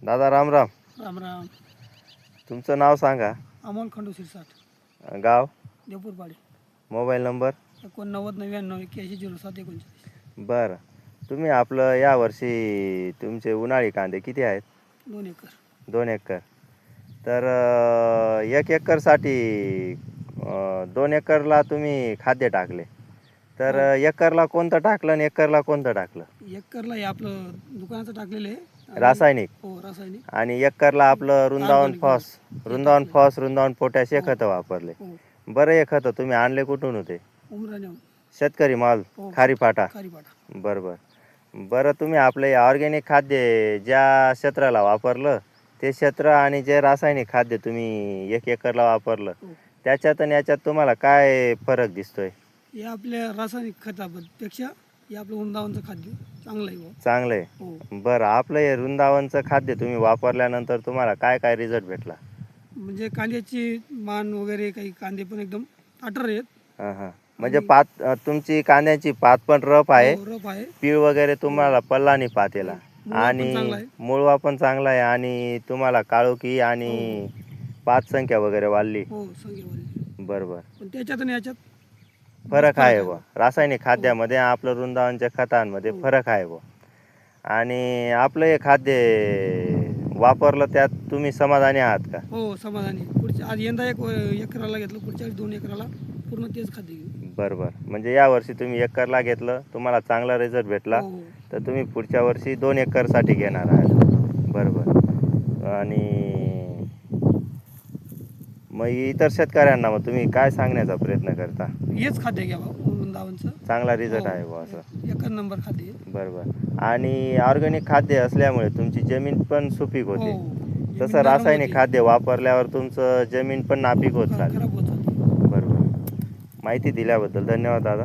दादा राम राम. राम राम. तुमचं नाव सांगा. अमोल खंडू शिरसाट, गाव, देवपूरपाडी. Mobile number. 89 99 81 39. बरं, तुम्ही आपलं यावर्षी तुमचे उन्हाळी कांदे किती आहेत? 2 एकर. 2 एकर. तर 1 एकरसाठी 2 एकरला तुम्ही खाद्य टाकले, तर हो. एकरला कोणतं टाकलं आणि एकरला कोणतं टाकलं? एकरला हे आपलं दुकानाचं टाकलेलं आहे. आणि- रासायनिक. हो, रासायनिक. आणि एकरला आपलं रुंदावन ऑर्गॅनिक. फॉस, रुंदावन फॉस, रुंदावन पोटॅश हे हो. खतं वापरले. हो, बरं, हे खतं तुम्ही आणले कुठून होते? उमराने. शेतकरी माल, हो, खारी फाटा. खारीपाटा. बरं, तुम्ही आपले ऑर्गॅनिक खाद्य ज्या क्षेत्राला वापरलं ते क्षेत्र आणि जे रासायनिक खाद्य तुम्ही 1 एकरला वापरलं हो. त्याच्यात आणि याच्यात तुम्हाला काय फरक दिसतोय? हे आपल्या रासायनिक खतापेक्षा हे आपलं वृंदावनचं खाद्य चांगलं आहे बुवा. चांगलं आहे. हो. बरं, आपलं हे वृंदावनचं खाद्य तुम्ही वापरल्यानंतर तुम्हाला काय काय रिझल्ट भेटला? म्हणजे कांद्याची मान वगैरे काही कांदे पण एकदम ताटर आहेत. हां हां, म्हणजे पात तुमची कांद्याची पात पण रफ आहे, हो, रफ आहे. पीळ वगैरे तुम्हाला पडला नाही पातेला, मुळवा पण आणि चांगला आहे. मुळवा पण चांगला आहे, आणि तुम्हाला काळोखी आणि पात संख्या वगैरे वाढली. हो, संख्यावाली. बरोबर, पण त्याच्यात आणि याच्यात फरक आहे बुवा. रासायनिक खाद्यामध्ये आपलं वृंदावनच्या खतांमध्ये हो. फरक आहे बुवा. आणि आपलं हे खाद्य वापरलं त्यात तुम्ही समाधानी आहात का? हो, समाधानी. आज यंदा 1 एकराला घेतलं, पुढच्या वेळेस 2 एकराला पूर्ण तेच खाद्य घेऊ. बरोबर, म्हणजे यावर्षी तुम्ही 1 एकरला घेतलं, तुम्हाला चांगला रिझल्ट भेटला, हो, हो. तर तुम्ही पुढच्या वर्षी 2 एकरसाठी घेणार आहात. बरोबर. आणि मग इतर शेतकऱ्यांना मग तुम्ही काय सांगण्याचा प्रयत्न करता? हेच खाद्य घ्या बाबा, वृंदावनचं. चांगला रिझल्ट हो, आहे बुवा असं. एकच नंबर खाद्य आहे. बरोबर. आणि ऑर्गॅनिक खाद्य असल्यामुळे तुमची जमीन पण सुपीक होते. हो, जमीन तसं नरम रासायनिक होते. खाद्य वापरल्यावर तुमचं जमीन पण नापीक होत चालली. खराब होत चालली. बरोबर. माहिती दिल्याबद्दल धन्यवाद दादा.